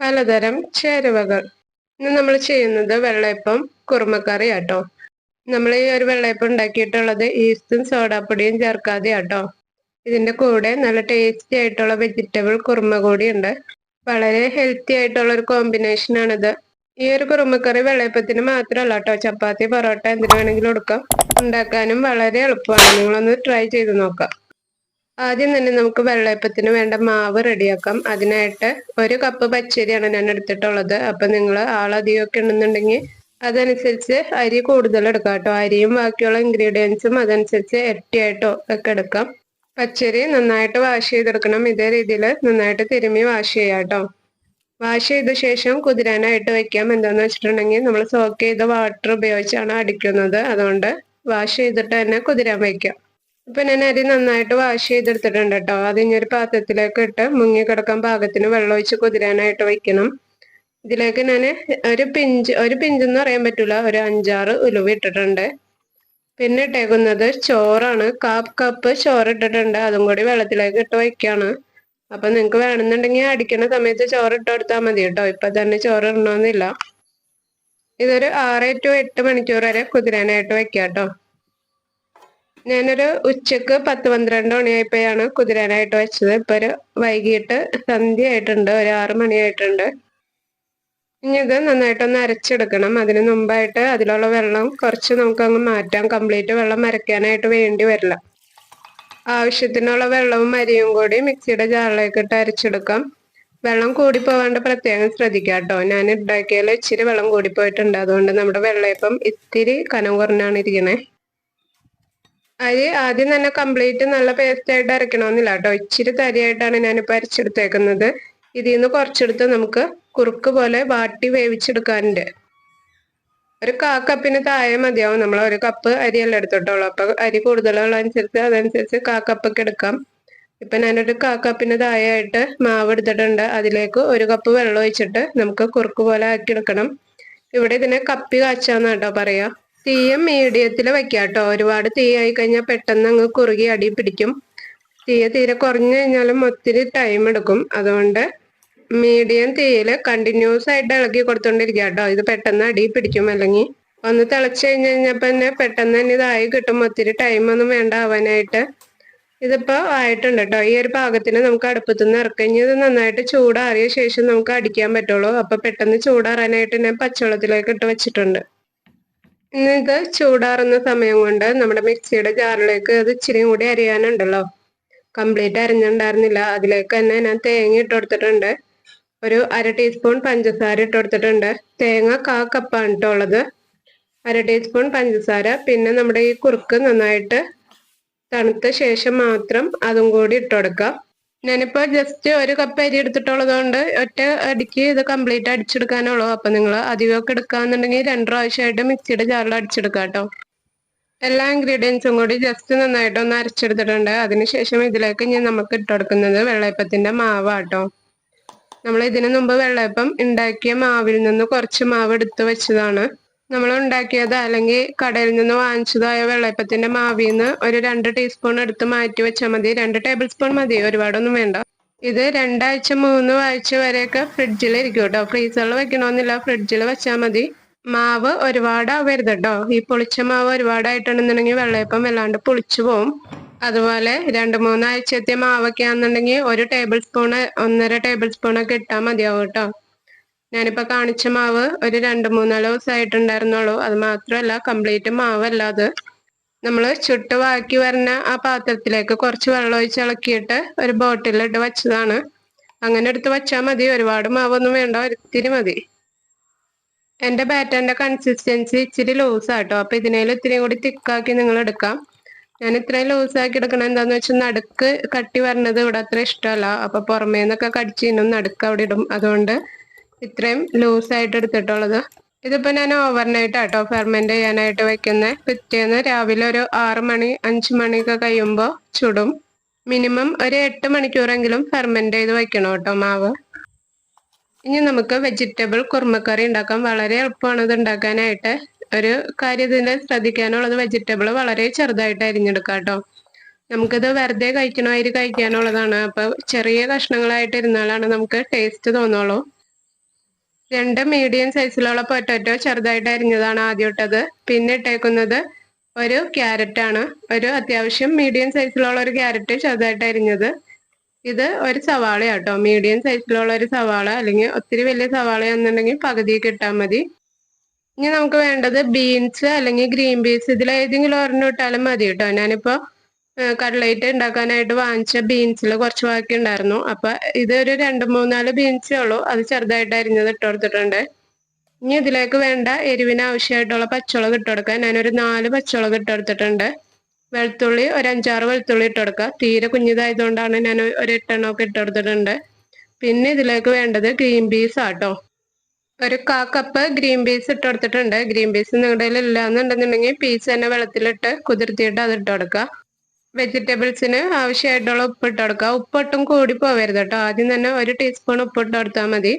പലതരം ചേരുവകൾ. ഇന്ന് നമ്മൾ ചെയ്യുന്നത് വെള്ളയപ്പം കുറുമക്കറി ആട്ടോ. നമ്മൾ ഈ ഒരു വെള്ളയപ്പം ഉണ്ടാക്കിയിട്ടുള്ളത് ഈസ്റ്റും സോഡാപ്പൊടിയും ചേർക്കാതെ ആട്ടോ. ഇതിന്റെ കൂടെ നല്ല ടേസ്റ്റി ആയിട്ടുള്ള വെജിറ്റബിൾ കുറുമ കൂടി ഉണ്ട്. വളരെ ഹെൽത്തി ആയിട്ടുള്ള ഒരു കോമ്പിനേഷൻ ആണിത്. ഈ ഒരു കുറുമക്കറി വെള്ളയപ്പത്തിന് മാത്രമല്ല കേട്ടോ, ചപ്പാത്തി, പൊറോട്ട എന്തിനു വേണമെങ്കിലും എടുക്കാം. ഉണ്ടാക്കാനും വളരെ എളുപ്പമാണ്. നിങ്ങളൊന്ന് ട്രൈ ചെയ്ത് നോക്കാം. ആദ്യം തന്നെ നമുക്ക് വെള്ളയപ്പത്തിന് വേണ്ട മാവ് റെഡിയാക്കാം. അതിനായിട്ട് 1 കപ്പ് പച്ചരിയാണ് ഞാൻ എടുത്തിട്ടുള്ളത്. അപ്പൊ നിങ്ങൾ ആളധികമൊക്കെ ഉണ്ടെന്നുണ്ടെങ്കിൽ അതനുസരിച്ച് അരി കൂടുതൽ എടുക്കാം കേട്ടോ. അരിയും ബാക്കിയുള്ള ഇൻഗ്രീഡിയൻസും അതനുസരിച്ച് ഇരട്ടിയായിട്ടോ ഒക്കെ എടുക്കാം. പച്ചരി നന്നായിട്ട് വാഷ് ചെയ്തെടുക്കണം. ഇതേ രീതിയിൽ നന്നായിട്ട് തിരുമ്മി വാഷ് ചെയ്യാം കേട്ടോ. വാഷ് ചെയ്ത ശേഷം കുതിരാനായിട്ട് വെക്കാം. എന്താന്ന് വെച്ചിട്ടുണ്ടെങ്കിൽ നമ്മൾ സോക്ക് ചെയ്ത വാട്ടർ ഉപയോഗിച്ചാണ് അടിക്കുന്നത്. അതുകൊണ്ട് വാഷ് ചെയ്തിട്ട് തന്നെ കുതിരാൻ വയ്ക്കാം. ഇപ്പൊ ഞാൻ അരി നന്നായിട്ട് വാഷ് ചെയ്തെടുത്തിട്ടുണ്ട് കേട്ടോ. അത് ഇനി ഒരു പാത്രത്തിലേക്ക് ഇട്ട് മുങ്ങിക്കിടക്കാൻ പാകത്തിന് വെള്ളം ഒഴിച്ച് കുതിരാനായിട്ട് വയ്ക്കണം. ഇതിലേക്ക് ഞാൻ ഒരു പിഞ്ചെന്ന് പറയാൻ പറ്റൂല, ഒരു 5-6 ഉലുവ ഇട്ടിട്ടുണ്ട്. പിന്നെ ഇട്ടേക്കുന്നത് ചോറാണ്. 1/4 കപ്പ് ചോറ് ഇട്ടിട്ടുണ്ട്. അതും കൂടി വെള്ളത്തിലേക്ക് ഇട്ട് വയ്ക്കാണ്. അപ്പൊ നിങ്ങക്ക് വേണമെന്നുണ്ടെങ്കിൽ അടിക്കുന്ന സമയത്ത് ചോറ് ഇട്ട് കൊടുത്താൽ മതി കേട്ടോ. ഇപ്പൊ തന്നെ ചോറ് ഇടണമെന്നില്ല. ഇതൊരു 6 to 8 മണിക്കൂർ വരെ കുതിരാനായിട്ട് വെക്കാം കേട്ടോ. ഞാനൊരു ഉച്ചക്ക് 10-12 മണിയായപ്പോഴാണ് കുതിരാനായിട്ട് വെച്ചത്. ഇപ്പൊ ഒരു വൈകിട്ട് സന്ധ്യ ആയിട്ടുണ്ട്, ഒരു 6 മണിയായിട്ടുണ്ട്. ഇനി ഇത് നന്നായിട്ടൊന്ന് അരച്ചെടുക്കണം. അതിന് മുമ്പായിട്ട് അതിലുള്ള വെള്ളം കുറച്ച് നമുക്കങ്ങ് മാറ്റാം. കംപ്ലീറ്റ് വെള്ളം അരയ്ക്കാനായിട്ട് വേണ്ടി വരില്ല. ആവശ്യത്തിനുള്ള വെള്ളവും അരിയും കൂടി മിക്സിയുടെ ജാറിലേക്ക് ഇട്ട് അരച്ചെടുക്കാം. വെള്ളം കൂടി പോവാണ്ട് പ്രത്യേകം ശ്രദ്ധിക്കാം കേട്ടോ. ഞാൻ ഉണ്ടാക്കിയാൽ ഇച്ചിരി വെള്ളം കൂടിപ്പോയിട്ടുണ്ട്. അതുകൊണ്ട് നമ്മുടെ വെള്ളയപ്പം ഇത്തിരി കനം കുറഞ്ഞാണ് ഇരിക്കണേ. അരി ആദ്യം തന്നെ കംപ്ലീറ്റ് നല്ല പേസ്റ്റ് ആയിട്ട് അരയ്ക്കണമെന്നില്ല കേട്ടോ. ഇച്ചിരി തരിയായിട്ടാണ് ഞാനിപ്പോൾ അരച്ചെടുത്തേക്കുന്നത്. ഇതിൽ നിന്ന് കുറച്ചെടുത്ത് നമുക്ക് കുറുക്ക് പോലെ വാട്ടി വേവിച്ചെടുക്കാനുണ്ട്. ഒരു 1/4 കപ്പിന് താഴെ മതിയാവും. നമ്മൾ 1 കപ്പ് അരിയല്ല എടുത്തിട്ടുള്ളൂ. അപ്പൊ അരി കൂടുതലുള്ള അനുസരിച്ച് അതനുസരിച്ച് 1/4 കപ്പൊക്കെ എടുക്കാം. ഇപ്പൊ ഞാനൊരു 1/4 കപ്പിന് താഴെ ആയിട്ട് മാവ് എടുത്തിട്ടുണ്ട്. അതിലേക്ക് 1 കപ്പ് വെള്ളം ഒഴിച്ചിട്ട് നമുക്ക് കുറുക്ക് പോലെ ആക്കി എടുക്കണം. ഇവിടെ ഇതിനെ കപ്പി കാച്ചാന്ന് കേട്ടോ പറയാ. തീയും മീഡിയത്തിൽ വെക്കാം കേട്ടോ. ഒരുപാട് തീ ആയി കഴിഞ്ഞാൽ പെട്ടെന്ന് അങ്ങ് കുറുകി അടി പിടിക്കും. തീരെ കുറഞ്ഞു കഴിഞ്ഞാലും ഒത്തിരി ടൈം എടുക്കും. അതുകൊണ്ട് മീഡിയം തീയിൽ കണ്ടിന്യൂസ് ആയിട്ട് ഇളക്കി കൊടുത്തോണ്ടിരിക്കുക കേട്ടോ. ഇത് പെട്ടെന്ന് അടി പിടിക്കും. അല്ലെങ്കിൽ ഒന്ന് തിളച്ച് കഴിഞ്ഞപ്പോ തന്നെ പെട്ടെന്ന് തന്നെ ഇതായി കിട്ടും. ഒത്തിരി ടൈമൊന്നും വേണ്ട ആവാനായിട്ട്. ഇതിപ്പോ ആയിട്ടുണ്ട് കേട്ടോ. ഈ ഒരു പാകത്തിന് നമുക്ക് അടുപ്പത്തുനിന്ന് ഇറക്കഞ്ഞ് ഇത് നന്നായിട്ട് ചൂടാറിയ ശേഷം നമുക്ക് അടിക്കാൻ പറ്റുള്ളൂ. അപ്പൊ പെട്ടെന്ന് ചൂടാറാനായിട്ട് ഞാൻ പച്ചവെള്ളത്തിലേക്ക് ഇട്ട് വെച്ചിട്ടുണ്ട്. ഇനി ഇത് ചൂടാറുന്ന സമയം കൊണ്ട് നമ്മുടെ മിക്സിയുടെ ജാറിലേക്ക് അത് ഇച്ചിരി കൂടി അരിയാനുണ്ടല്ലോ. കംപ്ലീറ്റ് അരിഞ്ഞിട്ടുണ്ടായിരുന്നില്ല. അതിലേക്ക് തന്നെ ഞാൻ തേങ്ങ ഇട്ട് കൊടുത്തിട്ടുണ്ട്. ഒരു 1/2 ടീസ്പൂൺ പഞ്ചസാര ഇട്ട് കൊടുത്തിട്ടുണ്ട്. തേങ്ങ 1/4 കപ്പാണ് ഇട്ടുള്ളത്. 1/2 ടീസ്പൂൺ പഞ്ചസാര. പിന്നെ നമ്മുടെ ഈ കുറുക്ക് നന്നായിട്ട് തണുത്ത ശേഷം മാത്രം അതും കൂടി ഇട്ട് കൊടുക്കാം. ഞാനിപ്പോ ജസ്റ്റ് 1 കപ്പ് അരി എടുത്തിട്ടുള്ളത് കൊണ്ട് ഒറ്റ അടിക്ക് ഇത് കംപ്ലീറ്റ് അടിച്ചെടുക്കാനുള്ളൂ. അപ്പൊ നിങ്ങൾ അധികമൊക്കെ എടുക്കാന്നുണ്ടെങ്കിൽ 2 പ്രാവശ്യമായിട്ട് മിക്സിയുടെ ജാറിൽ അടിച്ചെടുക്കാം കേട്ടോ. എല്ലാ ഇൻഗ്രീഡിയൻസും കൂടി ജസ്റ്റ് നന്നായിട്ടൊന്ന് അരച്ചെടുത്തിട്ടുണ്ട്. അതിനുശേഷം ഇതിലേക്ക് ഇനി നമുക്ക് ഇട്ടുകൊടുക്കുന്നത് വെള്ളയപ്പത്തിന്റെ മാവാട്ടോ. നമ്മൾ ഇതിനു മുമ്പ് വെള്ളയപ്പം ഉണ്ടാക്കിയ മാവിൽ നിന്ന് കുറച്ച് മാവ് എടുത്ത് വെച്ചതാണ്. നമ്മൾ ഉണ്ടാക്കിയത് അല്ലെങ്കിൽ കടയിൽ നിന്ന് വാങ്ങിച്ചതായ വെള്ളയപ്പത്തിന്റെ മാവിൽ നിന്ന് ഒരു 2 ടീസ്പൂൺ എടുത്ത് മാറ്റി വെച്ചാൽ മതി. 2 ടേബിൾ സ്പൂൺ മതി, ഒരുപാടൊന്നും വേണ്ട. ഇത് 2 ആഴ്ച 3 ആഴ്ച വരെയൊക്കെ ഫ്രിഡ്ജിൽ ഇരിക്കും കേട്ടോ. ഫ്രീസറിൽ വെക്കണമെന്നില്ല, ഫ്രിഡ്ജിൽ വെച്ചാൽ മതി. മാവ് ഒരുപാടാവരുത് കേട്ടോ. ഈ പുളിച്ച മാവ് ഒരുപാടായിട്ടുണ്ടെന്നുണ്ടെങ്കിൽ വെള്ളയപ്പം വല്ലാണ്ട് പുളിച്ചു പോവും. അതുപോലെ 2-3 ആഴ്ചത്തെ മാവൊക്കെ ആണെന്നുണ്ടെങ്കിൽ 1 ടേബിൾ സ്പൂണ് 1.5 ടേബിൾ സ്പൂണൊക്കെ ഇട്ടാൽ മതിയാവും കേട്ടോ. ഞാനിപ്പോ കാണിച്ച മാവ് ഒരു 2-3 ദിവസമായിട്ടുണ്ടായിരുന്നുള്ളൂ. അത് മാത്രമല്ല കംപ്ലീറ്റ് മാവല്ല അത്. നമ്മൾ ചുട്ട് ബാക്കി വരുന്ന ആ പാത്രത്തിലേക്ക് കുറച്ച് വെള്ളം ഒഴിച്ച് ഇളക്കിയിട്ട് ഒരു ബോട്ടിലിട്ട് വെച്ചതാണ്. അങ്ങനെ എടുത്ത് വെച്ചാൽ മതി. ഒരുപാട് മാവൊന്നും വേണ്ട, ഒരിത്തിരി മതി. എന്റെ ബാറ്ററിന്റെ കൺസിസ്റ്റൻസി ഇച്ചിരി ലൂസാട്ടോ. അപ്പൊ ഇതിനേലും ഇത്തിരി കൂടി തിക്കാക്കി നിങ്ങൾ എടുക്കാം. ഞാൻ ഇത്രയും ലൂസാക്കി എടുക്കണം എന്താന്ന് വെച്ചാൽ നടുക്ക് കട്ടി വരണത് ഇവിടെ അത്ര ഇഷ്ടമല്ല. അപ്പൊ പുറമേ നിന്നൊക്കെ കടിച്ച് ഇന്നും നടുക്ക് അവിടെ ഇടും. അതുകൊണ്ട് ഇത്രയും ലൂസായിട്ട് എടുത്തിട്ടുള്ളത്. ഇതിപ്പോ ഞാൻ ഓവർനൈറ്റ് ആട്ടോ ഫെർമെന്റ് ചെയ്യാനായിട്ട് വെക്കുന്നത്. പിറ്റേന്ന് രാവിലെ ഒരു 6 മണി 5 മണിയൊക്കെ കഴിയുമ്പോൾ ചുടും. മിനിമം ഒരു 8 മണിക്കൂറെങ്കിലും ഫെർമെന്റ് ചെയ്ത് വെക്കണം കേട്ടോ മാവ്. ഇനി നമുക്ക് വെജിറ്റബിൾ കുറുമക്കറി ഉണ്ടാക്കാം. വളരെ എളുപ്പമാണ് ഇത് ഉണ്ടാക്കാനായിട്ട്. ഒരു കാര്യം ഇതിന്റെ ശ്രദ്ധിക്കാനുള്ളത് വെജിറ്റബിൾ വളരെ ചെറുതായിട്ട് അരിഞ്ഞെടുക്കാം കേട്ടോ. നമുക്കിത് വെറുതെ കഴിക്കണമാതിരി കഴിക്കാനുള്ളതാണ്. അപ്പൊ ചെറിയ കഷ്ണങ്ങളായിട്ട് ഇരുന്നാലാണ് നമുക്ക് ടേസ്റ്റ് തോന്നുള്ളൂ. 2 മീഡിയം സൈസിലുള്ള പൊട്ടാറ്റോ ചെറുതായിട്ട് അരിഞ്ഞതാണ് ആദ്യം ഇട്ടത്. പിന്നെ ഇട്ടേക്കുന്നത് ഒരു ക്യാരറ്റ് ആണ്. ഒരു അത്യാവശ്യം മീഡിയം സൈസിലുള്ള ഒരു ക്യാരറ്റ് ചെറുതായിട്ട് അരിഞ്ഞത്. ഇത് ഒരു സവാളയാട്ടോ. മീഡിയം സൈസിലുള്ള ഒരു സവാള, അല്ലെങ്കിൽ ഒത്തിരി വലിയ സവാളയാണെന്നുണ്ടെങ്കിൽ പകുതിയൊക്കെ ഇട്ടാൽ മതി. ഇനി നമുക്ക് വേണ്ടത് ബീൻസ് അല്ലെങ്കിൽ ഗ്രീൻ പീസ്, ഇതിൽ ഏതെങ്കിലും ഒരെണ്ണം ഇട്ടാലും മതി കേട്ടോ. ഞാനിപ്പോൾ കട്ട്ലേറ്റ് ഉണ്ടാക്കാനായിട്ട് വാങ്ങിച്ച ബീൻസിൽ കുറച്ച് ബാക്കി ഉണ്ടായിരുന്നു. അപ്പൊ ഇതൊരു 2-3-4 ബീൻസേ ഉള്ളൂ. അത് ചെറുതായിട്ട് അരിഞ്ഞത് ഇട്ട് കൊടുത്തിട്ടുണ്ട്. ഇനി ഇതിലേക്ക് വേണ്ട എരിവിന് ആവശ്യമായിട്ടുള്ള പച്ചമുളക് ഇട്ട് കൊടുക്കാൻ ഞാനൊരു 4 പച്ചമുളക് ഇട്ട് കൊടുത്തിട്ടുണ്ട്. വെളുത്തുള്ളി ഒരു 5-6 വെളുത്തുള്ളി ഇട്ട് കൊടുക്കുക. തീരെ കുഞ്ഞിതായതുകൊണ്ടാണ് ഞാൻ ഒരു 8 എണ്ണമൊക്കെ ഇട്ട് കൊടുത്തിട്ടുണ്ട്. പിന്നെ ഇതിലേക്ക് വേണ്ടത് ഗ്രീൻ പീസ് ആട്ടോ. ഒരു 1/4 കപ്പ് ഗ്രീൻ പീസ് ഇട്ട് കൊടുത്തിട്ടുണ്ട്. ഗ്രീൻ പീസ് നിങ്ങളുടെ കയ്യിൽ ഇല്ല എന്നുണ്ടെന്നുണ്ടെങ്കിൽ പീസ് തന്നെ വെള്ളത്തിലിട്ട് കുതിർത്തിയിട്ട് അത് ഇട്ട് കൊടുക്കുക. വെജിറ്റബിൾസിന് ആവശ്യമായിട്ടുള്ള ഉപ്പ് ഇട്ട് കൊടുക്കുക. ഉപ്പൊട്ടും കൂടി പോവരുത് കേട്ടോ. ആദ്യം തന്നെ 1 ടീസ്പൂൺ ഉപ്പ് ഇട്ട് കൊടുത്താൽ മതി.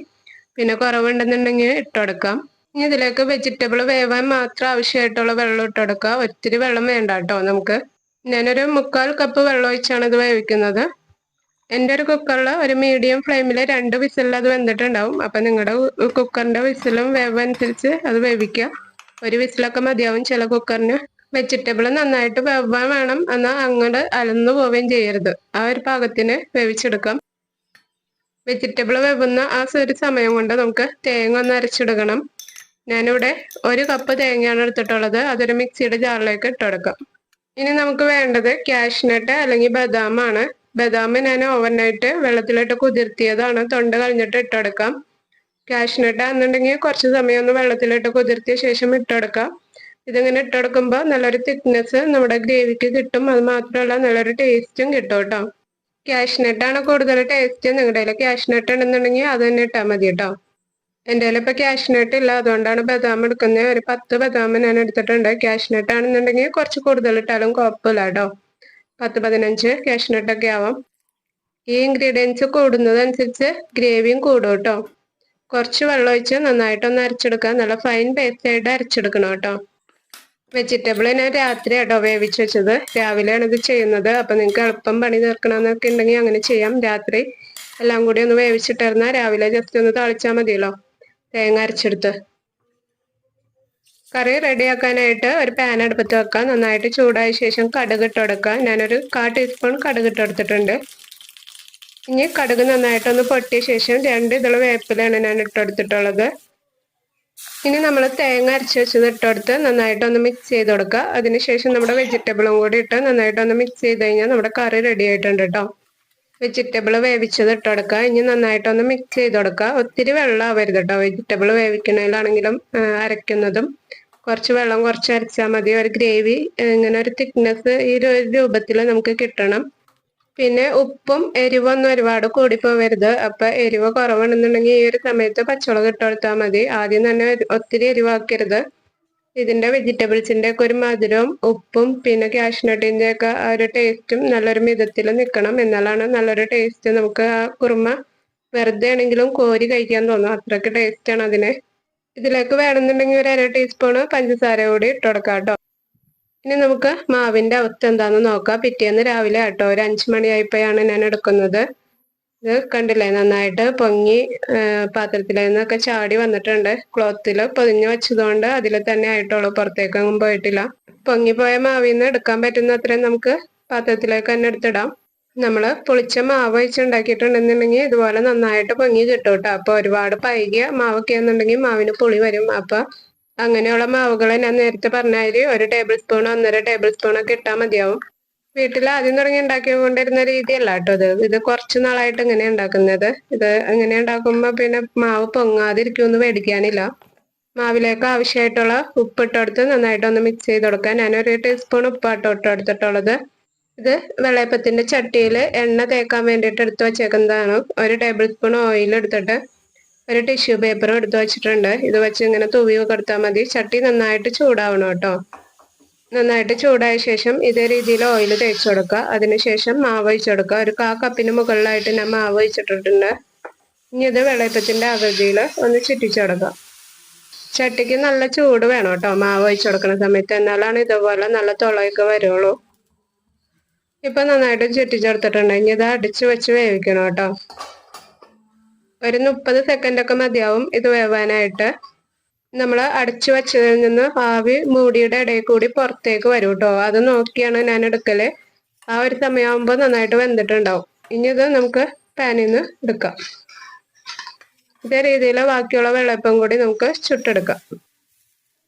പിന്നെ കുറവുണ്ടെന്നുണ്ടെങ്കിൽ ഇട്ട് കൊടുക്കാം. ഇനി ഇതിലേക്ക് വെജിറ്റബിൾ വേവാൻ മാത്രം ആവശ്യമായിട്ടുള്ള വെള്ളം ഇട്ട് കൊടുക്കുക. ഒത്തിരി വെള്ളം വേണ്ട കേട്ടോ നമുക്ക്. ഞാനൊരു 1/4 കപ്പ് വെള്ളം ഒഴിച്ചാണ് ഇത് വേവിക്കുന്നത്. എൻ്റെ ഒരു കുക്കറിൽ ഒരു മീഡിയം ഫ്ലെയിമിൽ 2 വിസിലിൽ അത് വെന്തിട്ടുണ്ടാവും. അപ്പം നിങ്ങളുടെ കുക്കറിൻ്റെ വിസിലും വേവനുസരിച്ച് അത് വേവിക്കുക. ഒരു വിസിലൊക്കെ മതിയാവും ചില കുക്കറിന്. വെജിറ്റബിൾ നന്നായിട്ട് വേവാൻ വേണം, എന്നാൽ അങ്ങോട്ട് അലന്നു പോവുകയും ചെയ്യരുത്. ആ ഒരു പാകത്തിന് വേവിച്ചെടുക്കാം. വെജിറ്റബിൾ വേവുന്ന ആ ഒരു സമയം കൊണ്ട് നമുക്ക് തേങ്ങ ഒന്ന് അരച്ചെടുക്കണം. ഞാനിവിടെ 1 കപ്പ് തേങ്ങയാണ് എടുത്തിട്ടുള്ളത്. അതൊരു മിക്സിയുടെ ജാറിലേക്ക് ഇട്ട് കൊടുക്കാം. ഇനി നമുക്ക് വേണ്ടത് കാഷ്നട്ട് അല്ലെങ്കിൽ ബദാമാണ്. ബദാം ഞാൻ ഓവർനൈറ്റ് വെള്ളത്തിലിട്ട് കുതിർത്തിയതാണ്. തൊണ്ട കളഞ്ഞിട്ട് ഇട്ട് കൊടുക്കാം. കാഷ്നട്ട് ആണെന്നുണ്ടെങ്കിൽ കുറച്ച് സമയം ഒന്ന് വെള്ളത്തിലിട്ട് കുതിർത്തിയ ശേഷം ഇട്ട് കൊടുക്കാം. ഇതിങ്ങനെ ഇട്ട് കൊടുക്കുമ്പോൾ നല്ലൊരു തിക്നെസ് നമ്മുടെ ഗ്രേവിക്ക് കിട്ടും. അത് മാത്രമല്ല നല്ലൊരു ടേസ്റ്റും കിട്ടും കേട്ടോ. കാഷ്നട്ടാണ് കൂടുതൽ ടേസ്റ്റ്. നിങ്ങളുടെ കയ്യിൽ കാഷ്നട്ട് ഉണ്ടെന്നുണ്ടെങ്കിൽ അത് തന്നെ ഇട്ടാൽ മതി കേട്ടോ. എൻ്റെ കയ്യിൽ ഇപ്പോൾ കാഷ്നട്ട് ഇല്ല, അതുകൊണ്ടാണ് ബദാം എടുക്കുന്നത്. ഒരു 10 ബദാം ഞാൻ എടുത്തിട്ടുണ്ട്. കാഷ്നട്ട് ആണെന്നുണ്ടെങ്കിൽ കുറച്ച് കൂടുതൽ ഇട്ടാലും കുഴപ്പമില്ല കേട്ടോ. 10-15 കാഷ്നട്ടൊക്കെ ആവാം. ഈ ഇൻഗ്രീഡിയൻസ് കൂടുന്നതനുസരിച്ച് ഗ്രേവിയും കൂടും കേട്ടോ. കുറച്ച് വെള്ളം ഒഴിച്ച് നന്നായിട്ടൊന്ന് അരച്ചെടുക്കുക. നല്ല ഫൈൻ പേസ്റ്റ് ആയിട്ട് അരച്ചെടുക്കണം കേട്ടോ. വെജിറ്റബിൾ ഞാൻ രാത്രി കേട്ടോ വേവിച്ച് വെച്ചത്. രാവിലെയാണ് ഇത് ചെയ്യുന്നത്. അപ്പം നിങ്ങൾക്ക് എളുപ്പം പണി തീർക്കണമെന്നൊക്കെ ഉണ്ടെങ്കിൽ അങ്ങനെ ചെയ്യാം. രാത്രി എല്ലാം കൂടി ഒന്ന് വേവിച്ചിട്ടിരുന്നാൽ രാവിലെ ജസ്റ്റ് ഒന്ന് താളിച്ചാൽ മതിയല്ലോ. തേങ്ങ അരച്ചെടുത്ത് കറി റെഡിയാക്കാനായിട്ട് ഒരു പാൻ അടുപ്പത്ത് വെക്കാം. നന്നായിട്ട് ചൂടായ ശേഷം കടുക് ഇട്ട് കൊടുക്കുക. ഞാനൊരു 1/4 ടീസ്പൂൺ കടുക് ഇട്ട് കൊടുത്തിട്ടുണ്ട്. ഇനി കടുക് നന്നായിട്ടൊന്ന് പൊട്ടിയ ശേഷം 2 ഇതള് വേപ്പിലയാണ് ഞാൻ ഇട്ട് കൊടുത്തിട്ടുള്ളത്. ഇനി നമ്മൾ തേങ്ങ അരച്ച് വെച്ചത് ഇട്ട് കൊടുത്ത് നന്നായിട്ടൊന്ന് മിക്സ് ചെയ്ത് കൊടുക്കുക. അതിനുശേഷം നമ്മുടെ വെജിറ്റബിളും കൂടി ഇട്ട് നന്നായിട്ടൊന്ന് മിക്സ് ചെയ്ത് കഴിഞ്ഞാൽ നമ്മുടെ കറി റെഡി ആയിട്ടുണ്ട് കേട്ടോ. വെജിറ്റബിൾ വേവിച്ചത് ഇട്ട് കൊടുക്കുക. ഇനി നന്നായിട്ടൊന്ന് മിക്സ് ചെയ്ത് കൊടുക്കുക. ഒത്തിരി വെള്ളം ആവരുത് കേട്ടോ. വെജിറ്റബിൾ വേവിക്കണതിലാണെങ്കിലും അരയ്ക്കുന്നതും കുറച്ച് വെള്ളം കുറച്ച് അരച്ചാൽ മതി. ഒരു ഗ്രേവി ഇങ്ങനെ ഒരു തിക്നെസ് ഈ ഒരു രൂപത്തിൽ നമുക്ക് കിട്ടണം. പിന്നെ ഉപ്പും എരിവൊന്നും ഒരുപാട് കൂടിപ്പോവരുത്. അപ്പം എരിവ് കുറവുണ്ടെന്നുണ്ടെങ്കിൽ ഈ ഒരു സമയത്ത് പച്ചമുളക് ഇട്ട് കൊടുത്താൽ മതി. ആദ്യം തന്നെ ഒത്തിരി എരിവാക്കരുത്. ഇതിൻ്റെ വെജിറ്റബിൾസിൻ്റെ ഒക്കെ ഒരു മധുരവും ഉപ്പും പിന്നെ കാഷ്നട്ടിൻ്റെ ഒക്കെ ആ ഒരു ടേസ്റ്റും നല്ലൊരു മിതത്തിൽ നിൽക്കണം. എന്നാലാണ് നല്ലൊരു ടേസ്റ്റ്. നമുക്ക് ആ കുറുമ വെറുതെ ആണെങ്കിലും കോരി കഴിക്കാൻ തോന്നും. അത്രയ്ക്ക് ടേസ്റ്റാണ് അതിന്. ഇതിലേക്ക് വേണമെന്നുണ്ടെങ്കിൽ ഒരു 1/2 ടീസ്പൂൺ പഞ്ചസാര കൂടി ഇട്ട് കൊടുക്കാം കേട്ടോ. ഇനി നമുക്ക് മാവിൻ്റെ അവസ്ഥ എന്താണെന്ന് നോക്കാം. പിറ്റേന്ന് രാവിലെ കേട്ടോ ഒരു 5 മണിയായപ്പോഴാണ് ഞാൻ എടുക്കുന്നത്. ഇത് കണ്ടില്ലേ, നന്നായിട്ട് പൊങ്ങി പാത്രത്തിൽ നിന്നൊക്കെ ചാടി വന്നിട്ടുണ്ട്. ക്ലോത്തിൽ പൊതിഞ്ഞ് വെച്ചതുകൊണ്ട് അതിൽ തന്നെ ആയിട്ടുള്ളൂ, പുറത്തേക്കൊന്നും പോയിട്ടില്ല. പൊങ്ങിപ്പോയ മാവിൽ നിന്ന് എടുക്കാൻ പറ്റുന്ന അത്രയും നമുക്ക് പാത്രത്തിലേക്ക് തന്നെ എടുത്തിടാം. നമ്മൾ പുളിച്ച മാവ് വെച്ചുണ്ടാക്കിയിട്ടുണ്ടെന്നുണ്ടെങ്കിൽ ഇതുപോലെ നന്നായിട്ട് പൊങ്ങി കിട്ടും കേട്ടോ. അപ്പോൾ ഒരുപാട് പൈകിയ മാവൊക്കെ ആണെന്നുണ്ടെങ്കിൽ മാവിന് പുളി വരും. അപ്പം അങ്ങനെയുള്ള മാവുകളെ ഞാൻ നേരത്തെ പറഞ്ഞാൽ 1 ടേബിൾ സ്പൂൺ 1.5 ടേബിൾ സ്പൂണൊക്കെ ഇട്ടാൽ മതിയാവും. വീട്ടിൽ ആദ്യം തുടങ്ങി ഉണ്ടാക്കിക്കൊണ്ടിരുന്ന രീതിയല്ല കേട്ടോ ഇത് കുറച്ച് നാളായിട്ട് ഇങ്ങനെ ഉണ്ടാക്കുന്നത്. ഇത് ഇങ്ങനെ ഉണ്ടാക്കുമ്പോൾ പിന്നെ മാവ് പൊങ്ങാതിരിക്കുമെന്ന് പേടിക്കാനില്ല. മാവിലേക്ക് ആവശ്യമായിട്ടുള്ള ഉപ്പ് ഇട്ടെടുത്ത് നന്നായിട്ടൊന്ന് മിക്സ് ചെയ്ത് കൊടുക്കാം. ഞാൻ 1 ടീസ്പൂൺ ഉപ്പാട്ടോ ഇട്ടെടുത്തിട്ടുള്ളത്. ഇത് വെള്ളയപ്പത്തിൻ്റെ ചട്ടിയിൽ എണ്ണ തേക്കാൻ വേണ്ടിയിട്ട് എടുത്ത് വെച്ചേക്കുന്നതാണ്. 1 ടേബിൾ സ്പൂൺ ഓയിൽ എടുത്തിട്ട് ഒരു ടിഷ്യൂ പേപ്പറും എടുത്ത് വെച്ചിട്ടുണ്ട്. ഇത് വെച്ച് ഇങ്ങനെ തൂവി കൊടുത്താൽ മതി. ചട്ടി നന്നായിട്ട് ചൂടാവണം കേട്ടോ. നന്നായിട്ട് ചൂടായ ശേഷം ഇതേ രീതിയിൽ ഓയിൽ തേച്ച് കൊടുക്കുക. അതിനുശേഷം മാവ് ഒഴിച്ച് കൊടുക്കുക. ഒരു 1/4 കപ്പിന് മുകളിലായിട്ട് ഞാൻ മാവ് ഒഴിച്ചിട്ടിട്ടുണ്ട്. ഇനി ഇത് വെള്ളയപ്പത്തിൻ്റെ ആകൃതിയിൽ ഒന്ന് ചുറ്റിച്ച് കൊടുക്കുക. ചട്ടിക്ക് നല്ല ചൂട് വേണം കേട്ടോ മാവ് ഒഴിച്ച് കൊടുക്കുന്ന സമയത്ത്, എന്നാലാണ് ഇതുപോലെ നല്ല തുളയൊക്കെ വരുള്ളൂ. ഇപ്പം നന്നായിട്ട് ചുറ്റിച്ചെടുത്തിട്ടുണ്ട്. ഇനി ഇത് അടിച്ച് വെച്ച് വേവിക്കണം കേട്ടോ. ഒരു 30 സെക്കൻഡ് ഒക്കെ മതിയാവും ഇത് വേവാനായിട്ട്. നമ്മൾ അടച്ചു വെച്ചതിൽ നിന്ന് ആവി മൂടിയുടെ ഇടയിൽ കൂടി പുറത്തേക്ക് വരും കേട്ടോ. അത് നോക്കിയാണ് ഞാൻ എടുക്കല്. ആ ഒരു സമയമാകുമ്പോൾ നന്നായിട്ട് വെന്തിട്ടുണ്ടാവും. ഇനി ഇത് നമുക്ക് പാനിൽ നിന്ന് എടുക്കാം. ഇതേ രീതിയിൽ ബാക്കിയുള്ള വെള്ളയപ്പം കൂടി നമുക്ക് ചുട്ടെടുക്കാം.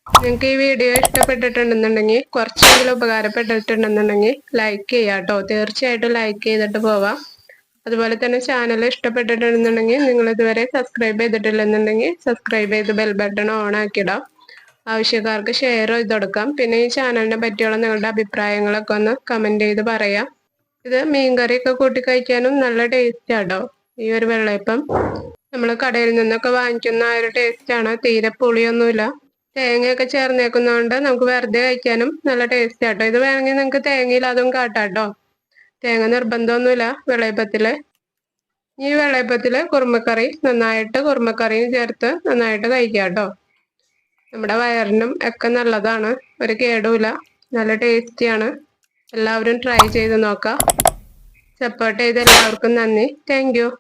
നിങ്ങൾക്ക് ഈ വീഡിയോ ഇഷ്ടപ്പെട്ടിട്ടുണ്ടെന്നുണ്ടെങ്കിൽ, കുറച്ചെങ്കിലും ഉപകാരപ്പെട്ടിട്ടുണ്ടെന്നുണ്ടെങ്കിൽ ലൈക്ക് ചെയ്യാം കേട്ടോ. തീർച്ചയായിട്ടും ലൈക്ക് ചെയ്തിട്ട് പോവാം. അതുപോലെ തന്നെ ചാനൽ ഇഷ്ടപ്പെട്ടിട്ടുണ്ടെന്നുണ്ടെങ്കിൽ, നിങ്ങൾ ഇതുവരെ സബ്സ്ക്രൈബ് ചെയ്തിട്ടില്ലെന്നുണ്ടെങ്കിൽ സബ്സ്ക്രൈബ് ചെയ്ത് ബെൽ ബട്ടൺ ഓൺ ആക്കിയിടാം. ആവശ്യക്കാർക്ക് ഷെയർ ചെയ്ത് കൊടുക്കാം. പിന്നെ ഈ ചാനലിനെ പറ്റിയുള്ള നിങ്ങളുടെ അഭിപ്രായങ്ങളൊക്കെ ഒന്ന് കമൻറ്റ് ചെയ്ത് പറയാം. ഇത് മീൻകറിയൊക്കെ കൂട്ടി കഴിക്കാനും നല്ല ടേസ്റ്റ് ആട്ടോ ഈ ഒരു വെള്ളയപ്പം. നമ്മൾ കടയിൽ നിന്നൊക്കെ വാങ്ങിക്കുന്ന ആ ഒരു ടേസ്റ്റാണ്. തീരെ പുളിയൊന്നുമില്ല. തേങ്ങയൊക്കെ ചേർന്നേക്കുന്നതുകൊണ്ട് നമുക്ക് വെറുതെ കഴിക്കാനും നല്ല ടേസ്റ്റ് ആട്ടോ. ഇത് വേണമെങ്കിൽ നിങ്ങൾക്ക് തേങ്ങയില്ലാതും കാട്ടാട്ടോ. തേങ്ങ നിർബന്ധമൊന്നുമില്ല വെള്ളയപ്പത്തില്. ഈ വെള്ളയപ്പത്തില് കുറുമക്കറി നന്നായിട്ട് കുറുമക്കറിയും ചേർത്ത് നന്നായിട്ട് കഴിക്കാം കേട്ടോ. നമ്മുടെ വയറിനും ഒക്കെ നല്ലതാണ്. ഒരു കേടുമില്ല. നല്ല ടേസ്റ്റിയാണ്. എല്ലാവരും ട്രൈ ചെയ്ത് നോക്കാം. സപ്പോർട്ട് ചെയ്ത എല്ലാവർക്കും നന്ദി. Thank you.